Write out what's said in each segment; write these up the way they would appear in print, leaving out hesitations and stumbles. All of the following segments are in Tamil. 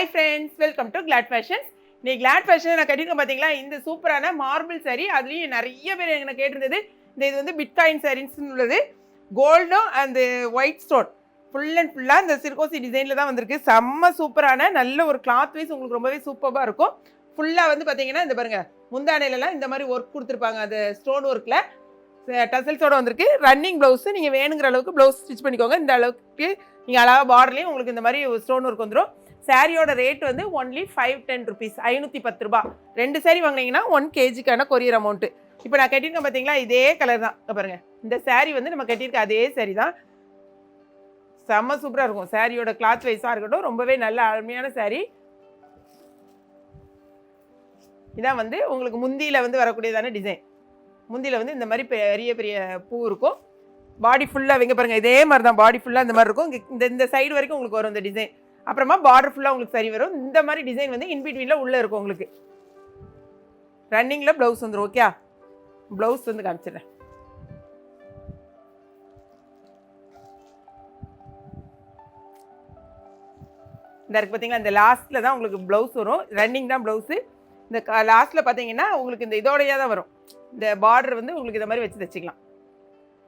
Hi friends, welcome to Glad Fashions. இன்னைக்கு கிளாட் ஃபேஷன் நான் கட்டியிருக்கேன் பார்த்தீங்களா, இந்த சூப்பரான மார்பிள் சாரீ. அதுலேயும் நிறைய பேர் எனக்கு கேட்டிருந்தது. இது வந்து பிட்காயின் சாரீஸ்ன்னு உள்ளது. கோல்டும் அந்த ஒயிட் ஸ்டோன் ஃபுல் அண்ட் ஃபுல்லாக இந்த சிர்கோசி டிசைனில் தான் வந்திருக்கு. செம்ம சூப்பரான நல்ல ஒரு கிளாத் வைஸ் உங்களுக்கு ரொம்பவே சூப்பராக இருக்கும். ஃபுல்லாக வந்து பார்த்தீங்கன்னா இந்த பாருங்கள், முந்தானையிலலாம் இந்த மாதிரி ஒர்க் கொடுத்துருப்பாங்க. அந்த ஸ்டோன் ஒர்க்கில் டசல்ஸோடு வந்திருக்கு. ரன்னிங் ப்ளவுஸு நீங்கள் வேணுங்கிற அளவுக்கு ப்ளவுஸ் ஸ்டிச் பண்ணிக்கோங்க. இந்த அளவுக்கு நீங்கள் அழகாக பார்டர்லேயும் உங்களுக்கு இந்த மாதிரி ஸ்டோன் ஒர்க் வந்துடும். சாரியோட ரேட் வந்து ஒன்லி 510 ருபீஸ், 510 ரூபா. 2 சாரி வாங்கினீங்கன்னா 1 kgக்கான கொரியர் அமௌண்ட்டு. இப்போ நான் கட்டியிருக்கேன் பார்த்தீங்களா, இதே கலர் தான். பாருங்கள், இந்த சாரி வந்து நம்ம கட்டியிருக்க அதே சாரி தான். செம்ம சூப்பராக இருக்கும். சாரியோட கிளாத் வைஸாக இருக்கட்டும், ரொம்பவே நல்ல அருமையான சாரி. இதான் வந்து உங்களுக்கு முந்தியில் வந்து வரக்கூடியதான டிசைன். முந்தியில் வந்து இந்த மாதிரி பெரிய பெரிய பூ இருக்கும். பாடி ஃபுல்லாக வைங்க பாருங்கள், இதே மாதிரி தான். பாடி ஃபுல்லாக இந்த மாதிரி இருக்கும். இந்த சைடு வரைக்கும் உங்களுக்கு வரும் இந்த டிசைன். அப்புறமா பார்டர் ஃபுல்லாக உங்களுக்கு சரி வரும். இந்த மாதிரி டிசைன் வந்து இன்பிட்வீனில் உள்ளே இருக்கும். உங்களுக்கு ரன்னிங்கில் ப்ளவுஸ் வந்துடும். ஓகே, ப்ளவுஸ் வந்து காமிச்சிடுறேன். இந்த இருக்குது பார்த்தீங்களா, இந்த லாஸ்ட்டில் தான் உங்களுக்கு ப்ளவுஸ் வரும். ரன்னிங் தான் ப்ளவுஸு. இந்த லாஸ்ட்டில் பார்த்தீங்கன்னா உங்களுக்கு இந்த இதோடையாக தான் வரும். இந்த பார்டர் வந்து உங்களுக்கு இந்த மாதிரி வச்சு தைச்சிக்கலாம்.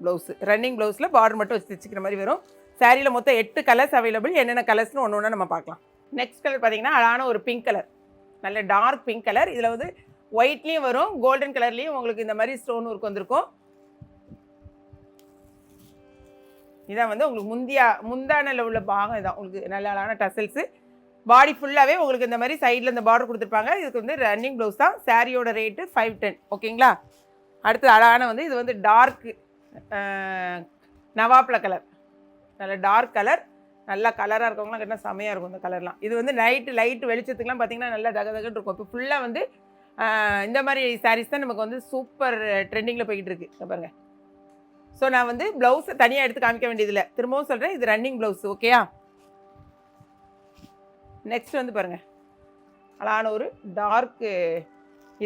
ப்ளவுஸு ரன்னிங் ப்ளவுஸில் பார்டர் மட்டும் வச்சு தைச்சிக்கிற மாதிரி வரும். சாரியில் மொத்தம் 8 கலர்ஸ் அவைலபிள். என்னென்ன கலர்ஸ்னு ஒன்று ஒன்றா நம்ம பார்க்கலாம். நெக்ஸ்ட் கலர் பார்த்தீங்கன்னா அழகான ஒரு பிங்க் கலர், நல்ல டார்க் பிங்க் கலர். இதில் வந்து ஒயிட்லேயும் வரும், கோல்டன் கலர்லேயும் உங்களுக்கு இந்த மாதிரி ஸ்டோன் ஒர்க் வந்திருக்கும். இதான் வந்து உங்களுக்கு முந்தானில் உள்ள பாகம். இதான் உங்களுக்கு நல்ல அழகான டசல்ஸு. பாடி ஃபுல்லாகவே உங்களுக்கு இந்த மாதிரி சைடில் இந்த பார்டர் கொடுத்துருப்பாங்க. இதுக்கு வந்து ரன்னிங் ப்ளவுஸ் தான். சாரியோட ரேட்டு 510. ஓகேங்களா. அடுத்து அழகான வந்து இது வந்து டார்க் நவாப்ல கலர், நல்ல டார்க் கலர். நல்லா கலராக இருக்கவங்களாம் கேட்டால் செமையாக இருக்கும் இந்த கலர்லாம். இது வந்து லைட்டு வெளிச்சத்துக்குலாம் பார்த்தீங்கன்னா நல்லா தகதகன்னு இருக்கும். இப்போ ஃபுல்லாக வந்து இந்த மாதிரி சாரீஸ் தான் நமக்கு வந்து சூப்பர் ட்ரெண்டிங்கில் போய்கிட்டு இருக்குது பாருங்கள். ஸோ நான் வந்து ப்ளவுஸை தனியாக எடுத்து காமிக்க வேண்டியதில்லை. திரும்பவும் சொல்கிறேன், இது ரன்னிங் ப்ளவுஸ். ஓகேயா. நெக்ஸ்ட் வந்து பாருங்கள், அழகான ஒரு டார்க்கு,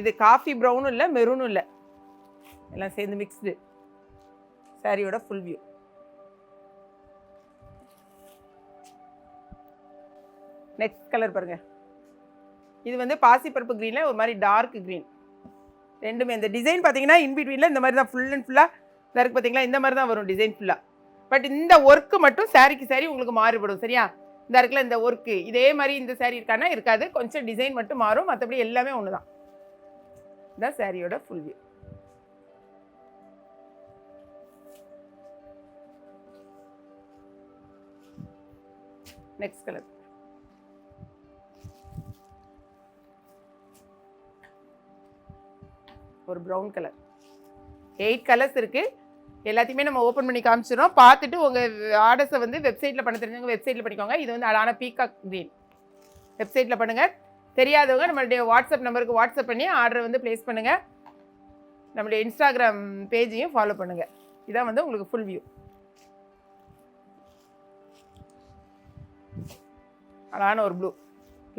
இது காஃபி ப்ரௌனும் இல்லை மெரூனும் இல்லை, எல்லாம் சேர்ந்து மிக்ஸ்டு. சாரியோட ஃபுல் வியூ. நெக்ஸ்ட் கலர் பாருங்கள், இது வந்து பாசிப்பருப்பு க்ரீனில் ஒரு மாதிரி டார்க் க்ரீன். ரெண்டுமே இந்த டிசைன் பார்த்தீங்கன்னா இன்பிட்வீனில் இந்த மாதிரி தான் ஃபுல் அண்ட் ஃபுல்லாக இதாக இருக்குது பார்த்தீங்களா. இந்த மாதிரி தான் வரும் டிசைன் ஃபுல்லாக. பட் இந்த ஒர்க்கு மட்டும் சாரிக்கு சாரி உங்களுக்கு மாறுபடும். சரியா. இந்த இருக்குல்ல இந்த ஒர்க்கு இதே மாதிரி இந்த சாரி இருக்கானா இருக்காது, கொஞ்சம் டிசைன் மட்டும் மாறும். மற்றபடி எல்லாமே ஒன்று தான். இதுதான் சாரியோட ஃபுல் வியூ. நெக்ஸ்ட் கலர் ஒரு ப்ரௌன் கலர். 8 கலர்ஸ் இருக்குது. எல்லாத்தையுமே நம்ம ஓப்பன் பண்ணி காமிச்சிடும். பார்த்துட்டு உங்கள் ஆர்டர்ஸை வந்து வெப்சைட்டில் பண்ண தெரிஞ்சவங்க வெப்சைட்டில் பண்ணிக்கோங்க. இது வந்து அழகான பீகாக் க்ரீன். வெப்சைட்டில் பண்ணுங்கள். தெரியாதவங்க நம்மளுடைய வாட்ஸ்அப் நம்பருக்கு வாட்ஸ்அப் பண்ணி ஆர்டரை வந்து ப்ளேஸ் பண்ணுங்கள். நம்மளுடைய இன்ஸ்டாகிராம் பேஜையும் ஃபாலோ பண்ணுங்கள். இதான் வந்து உங்களுக்கு ஃபுல் வியூ. அழகான ஒரு ப்ளூ.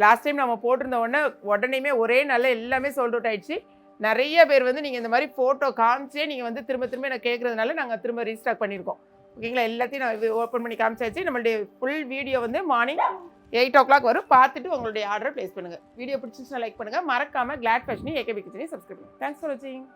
லாஸ்ட் டைம் நம்ம போட்டிருந்த உடனேயுமே ஒரே நாளில் எல்லாமே சோல்ட் அவுட் ஆகிடுச்சு. நிறைய பேர் வந்து நீங்கள் இந்த மாதிரி ஃபோட்டோ காமிச்சே நீங்கள் வந்து திரும்ப எனக்கு கேட்குறதுனால நாங்கள் திரும்ப ரீஸ்டாக் பண்ணியிருக்கோம். ஓகேங்களா. எல்லாத்தையும் நான் ஓப்பன் பண்ணி காமிச்சாச்சு. நம்மளுடைய ஃபுல் வீடியோ வந்து மார்னிங் 8 o'clock வரும். பார்த்துட்டு உங்களுடைய ஆர்டரை ப்ளேஸ் பண்ணுங்கள். வீடியோ பிடிச்சிச்சுன்னா லைக் பண்ணுங்கள். மறக்காமல் கிளாட் ஃபேஷனையும் ஏகேபி கிச்சனையும் சப்ஸ்கிரைப் பண்ணுங்கள். தேங்க்ஸ் ஃபார் வாட்சிங்.